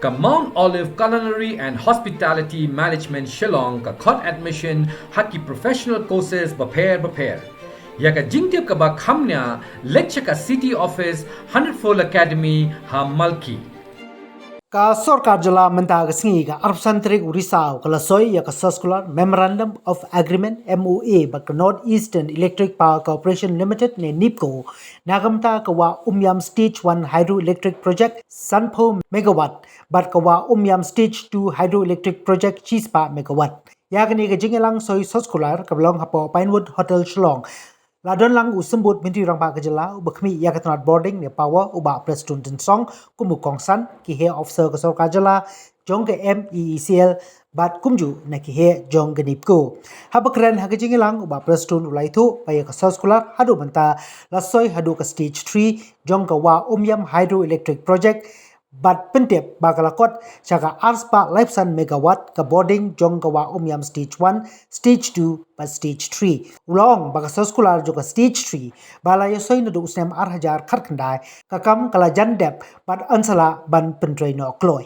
ka Mount Olive Culinary and Hospitality Management Shillong ka khot admission haki professional courses prepare ya ka jingtiap ka ba khamnya lecture ka city office 100 academy ha malki ka Sorkar jylla Bynta ka sngi ka arpsantrik urisa ka lasoi ya ka circular memorandum of agreement MOA ba ka North Eastern Electric Power Corporation Limited ne Neepco nagamta ka wa Umiam stage 1 hydroelectric project sanpo megawatt bat ka wa Umiam stage 2 hydroelectric project chispa megawatt ya ka ni ka jingelang soi circular ka belong hapo Pinewood Hotel Shillong Ladon lang usembut binti rang pa kajala ubakmi ya katanat boarding ne power uba preston song kumukong san ki he officer ka Sorkar jylla jong ke MECL bat kumju na ki he jong ke Neepco habakran hagajingilang uba preston ulai thu paya ka circular hadu Bynta lasoi hadu ka stage 3 jong ka wa Umiam hydroelectric project bat pentep bakalakot chaka arspa lifesan megawatt ka boarding jong kawa Umiam stage 1 stage 2 ba stage 3 ulong baka circular joka stage 3 bala yosoi na do usnem arhajar kharkandai kakam kala jandep bat ansala ban pentroi no kloi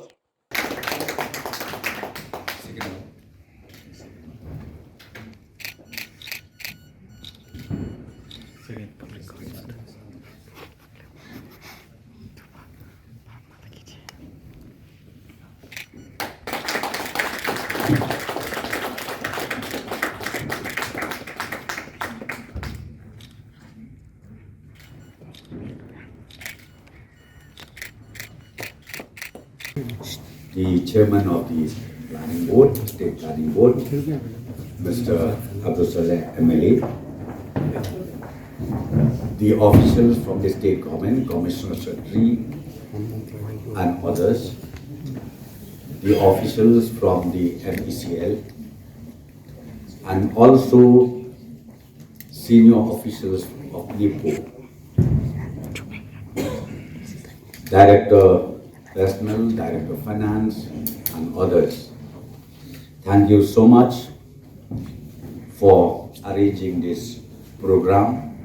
The chairman of the planning board, state planning board, Mr. Abdul Saleh MLA, the officials from the state government, Commissioner Secretary and others, the officials from the MECL, and also senior officials of Neepco, Director Personnel, Director of Finance, and others. Thank you so much for arranging this program,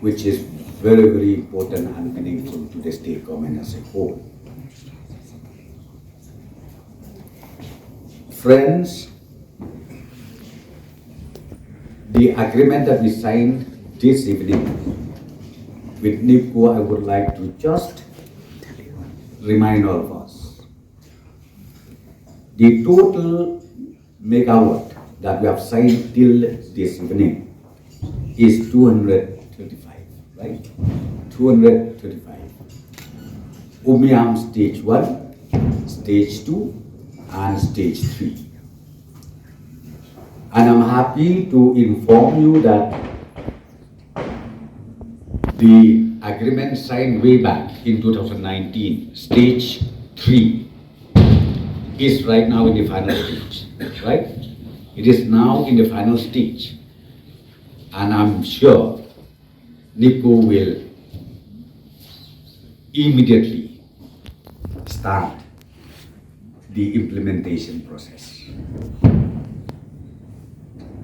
which is very, very important and meaningful to the state government as a whole. Friends, the agreement that we signed this evening with Neepco, I would like to just remind all of us. The total megawatt that we have signed till this evening is 235, right? 235. Umiam stage 1, stage 2, and stage 3. And I'm happy to inform you that the agreement signed way back in 2019, stage 3, is right now in the final stage, right? It is now in the final stage. And I'm sure Neepco will immediately start the implementation process.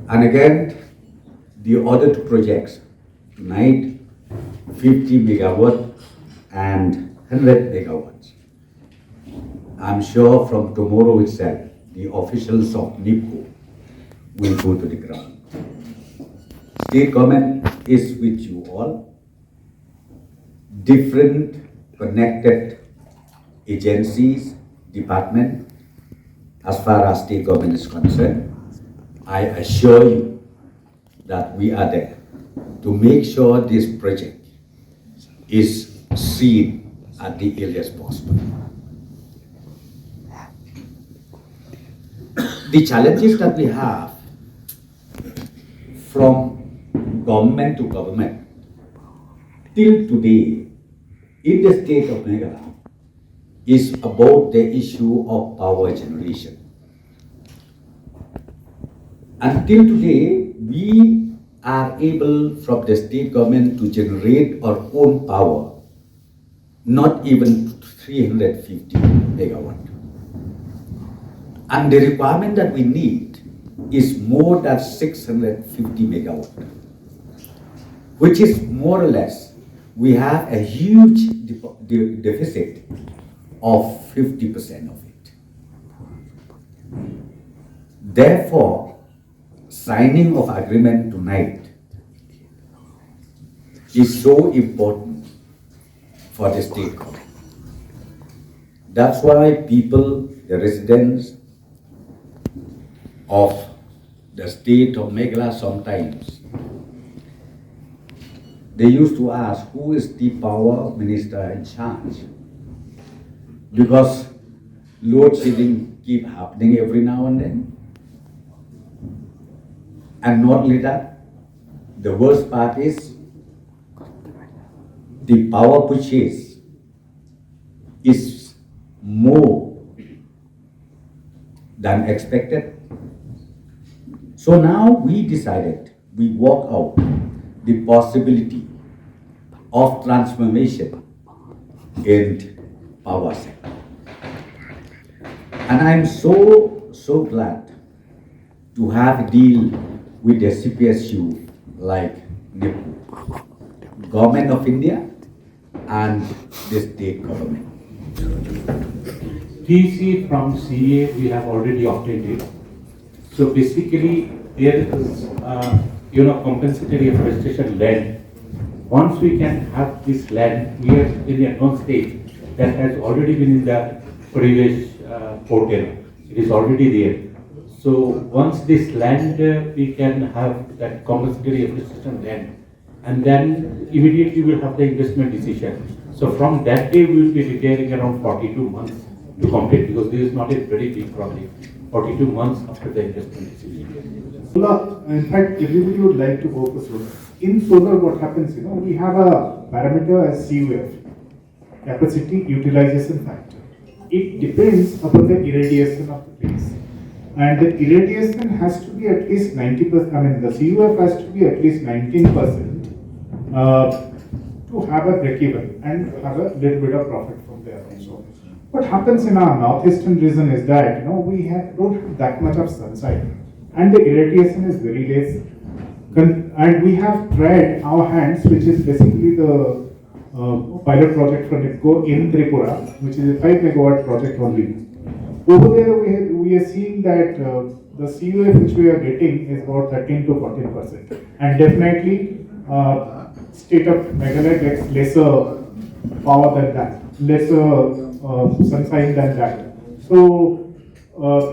And again, the other two projects tonight, 50 megawatt and 100 megawatts. I'm sure from tomorrow itself, the officials of Neepco will go to the ground. State government is with you all. Different connected agencies, department, as far as state government is concerned, I assure you that we are there to make sure this project is seen at the earliest possible. The challenges that we have from government to government till today in the state of Meghalaya is about the issue of power generation. Until today, we are able from the state government to generate our own power, not even 350 megawatt. And the requirement that we need is more than 650 megawatt, which is more or less, we have a huge deficit of 50% of it. Therefore, signing of agreement tonight is so important for the state. That's why people, the residents of the state of Meghalaya sometimes, they used to ask, who is the power minister in charge? Because load shedding keep happening every now and then. And not only that, the worst part is the power purchase is more than expected. So now we decided, we walk out the possibility of transformation in power sector. And I'm so glad to have a deal with the CPSU like Neepco, Government of India and the state government. TC from CA we have already obtained it. So basically there is compensatory afforestation land. Once we can have this land, we are in the advanced stage that has already been in the Parivesh portal. It is already there. So once this land we can have that compensatory afforestation land, and then immediately we'll have the investment decision. So from that day we will be retiring around 42 months to complete, because this is not a very big project. 42 months after the investment decision. Solar, in fact, everybody would like to go for solar. In solar, what happens, we have a parameter as CUF, capacity utilization factor. It depends upon the irradiation of the place. And the irradiation has to be at least 90%, the CUF has to be at least 19% to have a break-even and have a little bit of profit from there also. What happens in our northeastern region is that we don't have that much of sunshine, and the irradiation is very less. And we have tried our hands, which is basically the pilot project for Neepco in Tripura, which is a 5 megawatt project only. Over there, we are seeing that the CUF which we are getting is about 13 to 14%, and definitely state of Meghalaya gets lesser power than that, lesser sunshine than that. So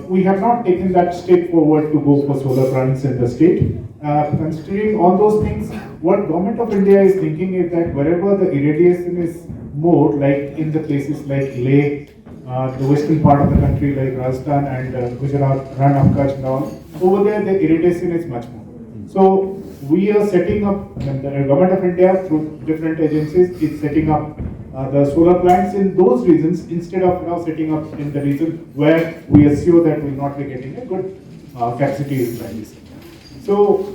we have not taken that step forward to go for solar plants in the state. Considering all those things, what Government of India is thinking is that wherever the irradiation is more, like in the places like Leh, the western part of the country like Rajasthan and Gujarat, Ran of Kutch and all, over there the irradiation is much more. So we are setting up, the Government of India through different agencies is setting up the solar plants in those regions instead of now setting up in the region where we assume that we will not be getting a good capacity utilization. So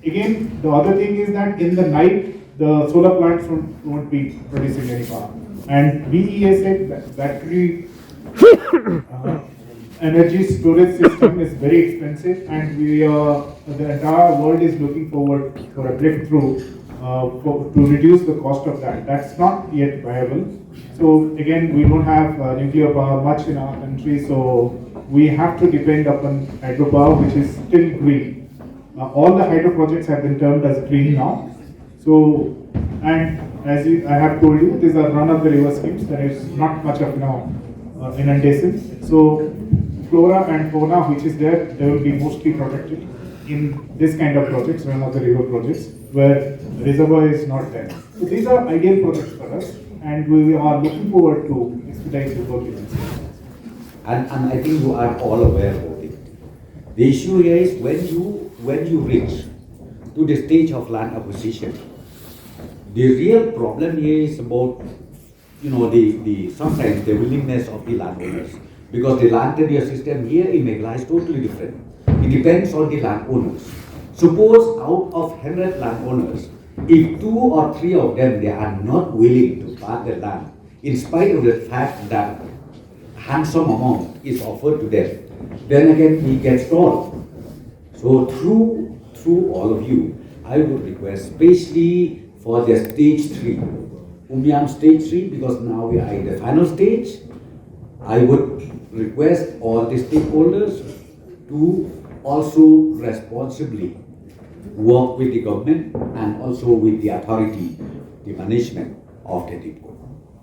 again, the other thing is that in the night the solar plants won't be producing any power. And BEA said that battery energy storage system is very expensive, and the entire world is looking forward for a breakthrough to reduce the cost of that. That's not yet viable. So again, we don't have nuclear power much in our country, so we have to depend upon hydropower, which is still green. All the hydro projects have been termed as green now. So, and as I have told you, these are run-of-the-river schemes. There is not much of inundation. So flora and fauna which is there, they will be mostly protected in this kind of projects, run-of-the-river projects, where reservoir is not there. So these are ideal projects for us, and we are looking forward to expedite the work. And I think you are all aware of it. The issue here is when you reach to the stage of land acquisition, the real problem here is about sometimes the willingness of the landowners, because the land tenure system here in Meghalaya is totally different. It depends on the landowners. Suppose out of 100 landowners, if 2 or 3 of them they are not willing to part the land, in spite of the fact that handsome amount is offered to them, then again we get stalled. So through all of you, I would request, especially for the stage 3, Umiam stage 3, because now we are in the final stage, I would request all the stakeholders to also responsibly work with the government and also with the authority, the management of the Neepco.